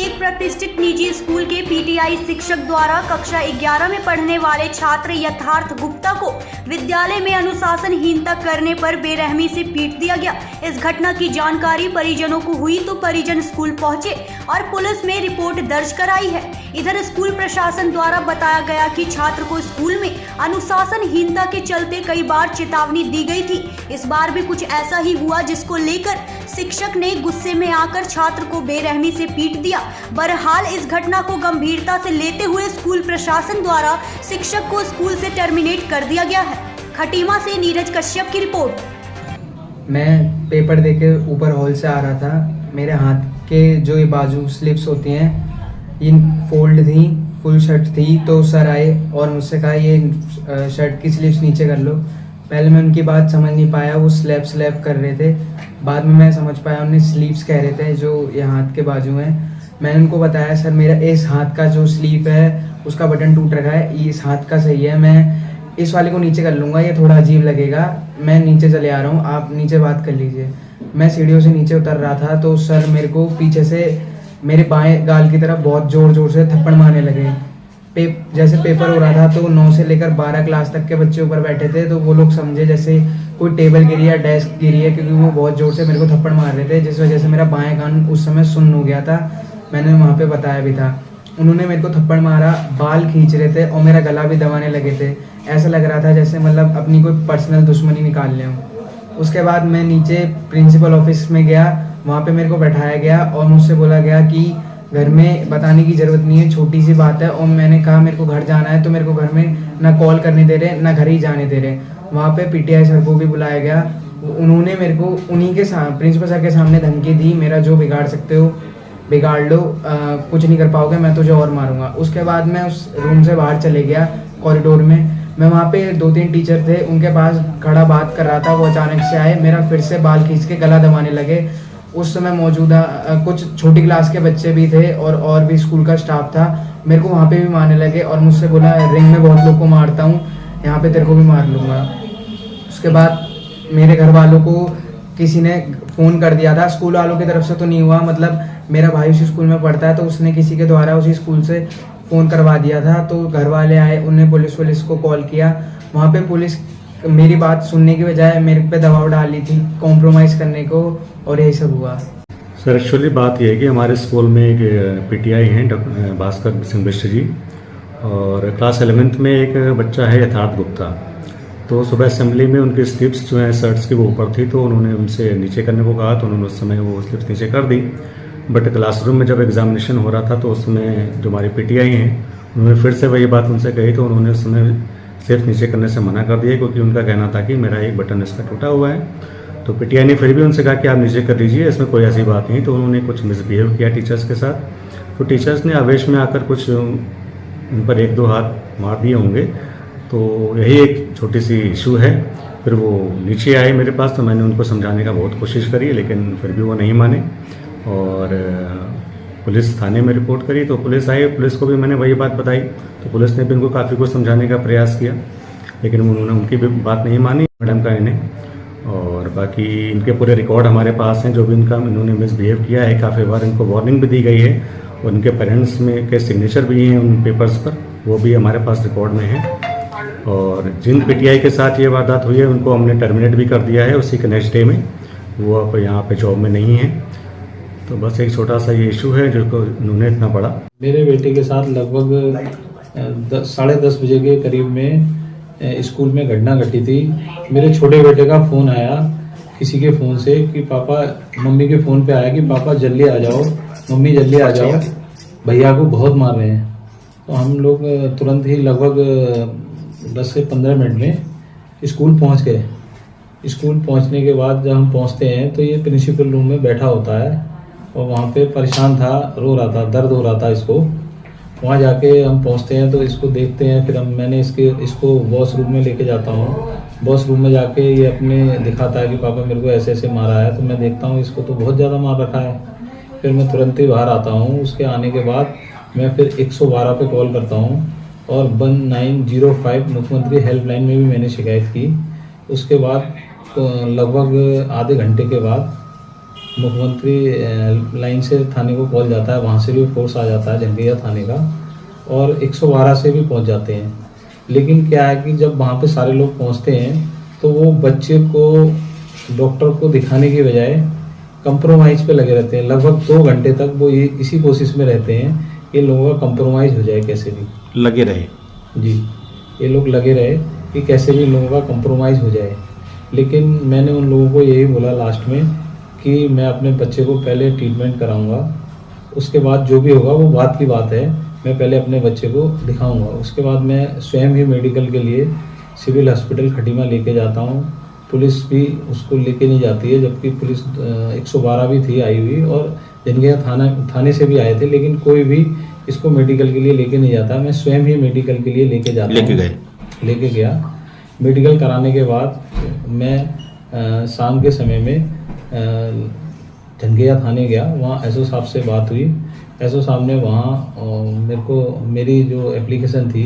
एक प्रतिष्ठित निजी स्कूल के पीटीआई शिक्षक द्वारा कक्षा 11 में पढ़ने वाले छात्र यथार्थ गुप्ता को विद्यालय में अनुशासनहीनता करने पर बेरहमी से पीट दिया गया। इस घटना की जानकारी परिजनों को हुई तो परिजन स्कूल पहुंचे और पुलिस में रिपोर्ट दर्ज कराई है। इधर स्कूल प्रशासन द्वारा बताया गया कि छात्र को स्कूल में अनुशासनहीनता के चलते कई बार चेतावनी दी गई थी। इस बार भी कुछ ऐसा ही हुआ, जिसको लेकर शिक्षक ने गुस्से में आकर छात्र को बेरहमी से पीट दिया। बहरहाल इस घटना को गंभीरता से लेते हुए स्कूल प्रशासन द्वारा शिक्षक को स्कूल से टर्मिनेट कर दिया गया है। खटीमा से नीरज कश्यप की रिपोर्ट। मैं पेपर देके ऊपर हॉल से आ रहा था। मेरे हाथ के जो ये बाजू स्लिप्स होती हैं इन फोल्ड थी, फुल शर्ट थी, तो सर आए और मुझसे कहा ये शर्ट की स्लीव्स नीचे कर लो। पहले मैं उनकी बात समझ नहीं पाया, वो स्लैप कर रहे थे। बाद में मैं समझ पाया उन्हें स्लीव्स कह रहे थे, जो ये हाथ के बाजू हैं। मैंने उनको बताया सर मेरा इस हाथ का जो स्लीव है उसका बटन टूट रखा है, इस हाथ का सही है, मैं इस वाले को नीचे कर लूँगा, ये थोड़ा अजीब लगेगा, मैं नीचे चले आ रहा हूँ, आप नीचे बात कर लीजिए। मैं सीढ़ियों से नीचे उतर रहा था तो सर मेरे को पीछे से मेरे बाएं गाल की तरफ बहुत ज़ोर से थप्पड़ मारने लगे। जैसे पेपर हो रहा था तो 9 से लेकर 12 क्लास तक के बच्चे ऊपर बैठे थे, तो वो लोग समझे जैसे कोई टेबल गिरी या डेस्क गिरी है, क्योंकि वो बहुत ज़ोर से मेरे को थप्पड़ मार रहे थे, जिस वजह से मेरा बाएं कान उस समय सुन्न हो गया था। मैंने वहाँ पे बताया भी था। उन्होंने मेरे को थप्पड़ मारा, बाल खींच रहे थे और मेरा गला भी दबाने लगे थे। ऐसा लग रहा था जैसे मतलब अपनी कोई पर्सनल दुश्मनी निकाल लें। उसके बाद मैं नीचे प्रिंसिपल ऑफिस में गया, वहाँ पे मेरे को बैठाया गया और मुझसे बोला गया कि घर में बताने की ज़रूरत नहीं है, छोटी सी बात है। और मैंने कहा मेरे को घर जाना है, तो मेरे को घर में ना कॉल करने दे रहे ना घर ही जाने दे रहे। वहाँ पे पीटीआई सर को भी बुलाया गया। उन्होंने मेरे को उन्हीं के प्रिंसिपल सर के सामने धमकी दी, मेरा जो बिगाड़ सकते हो बिगाड़ लो, कुछ नहीं कर पाओगे, मैं तुझे और मारूंगा। उसके बाद मैं उस रूम से बाहर चले गया कॉरिडोर में। मैं वहाँ पे 2-3 टीचर थे, उनके पास खड़ा बात कर रहा था। वो अचानक से आए, मेरा फिर से बाल खींच के गला दबाने लगे। उस समय मौजूदा कुछ छोटी क्लास के बच्चे भी थे और भी स्कूल का स्टाफ था। मेरे को वहाँ पे भी मारने लगे और मुझसे बोला रिंग में बहुत लोग को मारता हूँ, यहाँ पे तेरे को भी मार लूँगा। उसके बाद मेरे घर वालों को किसी ने फ़ोन कर दिया था, स्कूल वालों की तरफ से तो नहीं हुआ, मतलब मेरा भाई उसी स्कूल में पढ़ता है, तो उसने किसी के द्वारा उसी स्कूल से फ़ोन करवा दिया था। तो घर वाले आए, उन्होंने पुलिस को कॉल किया। वहाँ पे पुलिस मेरी बात सुनने की बजाय मेरे पे दबाव डाली थी कॉम्प्रोमाइज़ करने को, और यही सब हुआ। सर एक्चुअली बात यह है कि हमारे स्कूल में एक पीटीआई हैं भास्कर सिंह बिष्ट जी, और क्लास 11th में एक बच्चा है यथार्थ गुप्ता। तो सुबह असेंबली में उनकी स्लिप्स जो हैं शर्ट्स की वो ऊपर थी, तो उन्होंने उनसे नीचे करने को कहा, तो उन्होंने उस समय वो स्लिप्स नीचे कर दी। बट क्लासरूम में जब एग्जामिनेशन हो रहा था तो उस समय जो हमारे पीटीआई हैं उन्होंने फिर से वही बात उनसे कही, तो उन्होंने उस समय सिर्फ नीचे करने से मना कर दिया, क्योंकि उनका कहना था कि मेरा एक बटन इसका टूटा हुआ है। तो पीटीआई ने फिर भी उनसे कहा कि आप नीचे कर लीजिए, इसमें कोई ऐसी बात नहीं। तो उन्होंने कुछ मिसबिहेव किया टीचर्स के साथ, तो टीचर्स ने आवेश में आकर कुछ उन पर 1-2 हाथ मार दिए होंगे। तो यही एक छोटी सी इशू है। फिर वो नीचे आए मेरे पास, तो मैंने उनको समझाने का बहुत कोशिश करी, लेकिन फिर भी वो नहीं माने और पुलिस थाने में रिपोर्ट करी। तो पुलिस आई, पुलिस को भी मैंने वही बात बताई, तो पुलिस ने भी उनको काफ़ी कुछ समझाने का प्रयास किया, लेकिन उन्होंने उनकी भी बात नहीं मानी मैडम का इन्हें। और बाकी इनके पूरे रिकॉर्ड हमारे पास हैं, जो भी इन्होंने मिसबिहेव किया है। काफ़ी बार इनको वार्निंग भी दी गई है, और उनके पेरेंट्स में के सिग्नेचर भी हैं उन पेपर्स पर, वो भी हमारे पास रिकॉर्ड में है। और जिन पीटीआई के साथ ये वारदात हुई है उनको हमने टर्मिनेट भी कर दिया है उसी के नेक्स्ट डे में, वो अब यहाँ पे जॉब में नहीं है। तो बस एक छोटा सा ये इशू है जो उन्होंने इतना बड़ा। मेरे बेटे के साथ लगभग 10:30 बजे के करीब में स्कूल में घटना घटी थी। मेरे छोटे बेटे का फ़ोन आया किसी के फ़ोन से कि पापा, मम्मी के फ़ोन पे आया कि पापा जल्दी आ जाओ, मम्मी जल्दी आ जाओ, भैया को बहुत मार रहे हैं। तो हम लोग तुरंत ही लगभग 10 से 15 मिनट में स्कूल पहुंच गए। स्कूल पहुंचने के बाद जब हम पहुंचते हैं तो ये प्रिंसिपल रूम में बैठा होता है और वहाँ पे परेशान था, रो रहा था, दर्द हो रहा था इसको। वहाँ जाके हम पहुँचते हैं तो इसको देखते हैं, फिर मैंने इसको वॉश रूम में लेके जाता हूँ। वॉश रूम में जाके ये अपने दिखाता है कि पापा मेरे को ऐसे ऐसे मारा है। तो मैं देखता हूँ इसको तो बहुत ज़्यादा मार रखा है। फिर मैं तुरंत ही बाहर आता हूँ। उसके आने के बाद मैं फिर 112 पे कॉल करता हूँ और 1905 मुख्यमंत्री हेल्पलाइन में भी मैंने शिकायत की। उसके बाद तो लगभग आधे घंटे के बाद मुख्यमंत्री लाइन से थाने को कॉल जाता है, वहाँ से भी फोर्स आ जाता है जंगैया थाने का, और 112 से भी पहुँच जाते हैं। लेकिन क्या है कि जब वहाँ पे सारे लोग पहुँचते हैं तो वो बच्चे को डॉक्टर को दिखाने की बजाय कंप्रोमाइज़ पे लगे रहते हैं। लगभग 2 घंटे तक वो ये इसी कोशिश में रहते हैं कि लोगों का कंप्रोमाइज़ हो जाए कैसे भी। लगे रहे। जी, ये लोग लगे रहे कि कैसे भी लोगों का कंप्रोमाइज़ हो जाए। लेकिन मैंने उन लोगों को यही बोला लास्ट में कि मैं अपने बच्चे को पहले ट्रीटमेंट कराऊंगा, उसके बाद जो भी होगा वो बात की बात है, मैं पहले अपने बच्चे को दिखाऊंगा। उसके बाद मैं स्वयं ही मेडिकल के लिए सिविल हॉस्पिटल खटीमा लेके जाता हूँ। पुलिस भी उसको लेके नहीं जाती है, जबकि पुलिस 112 भी थी आई हुई और जंगैया थाने से भी आए थे, लेकिन कोई भी इसको मेडिकल के लिए लेके नहीं जाता। मैं स्वयं ही मेडिकल के लिए लेके जाता हूँ। लेके गया। मेडिकल कराने के बाद मैं शाम के समय में जंगैया थाने गया। वहाँ एसओ साहब से बात हुई। एसओ साहब ने वहाँ मेरे को मेरी जो एप्लीकेशन थी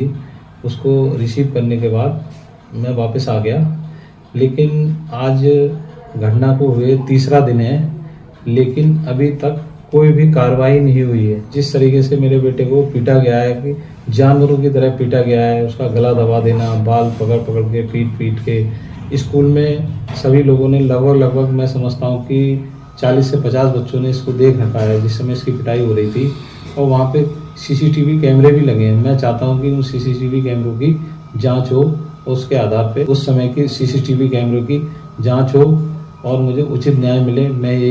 उसको रिसीव करने के बाद मैं वापस आ गया। लेकिन आज घटना को हुए 3रा दिन है, लेकिन अभी तक कोई भी कार्रवाई नहीं हुई है। जिस तरीके से मेरे बेटे को पीटा गया है कि जानवरों की तरह पीटा गया है, उसका गला दबा देना, बाल पकड़ पकड़ के पीट के, स्कूल में सभी लोगों ने लगभग मैं समझता हूँ कि 40 से 50 बच्चों ने इसको देख रखा है जिस समय इसकी पिटाई हो रही थी। और वहाँ पे सीसीटीवी कैमरे भी लगे हैं। मैं चाहता हूँ कि उन सीसीटीवी कैमरों की जांच हो, उसके आधार पे उस समय की सीसीटीवी कैमरों की जांच हो और मुझे उचित न्याय मिले। मैं यही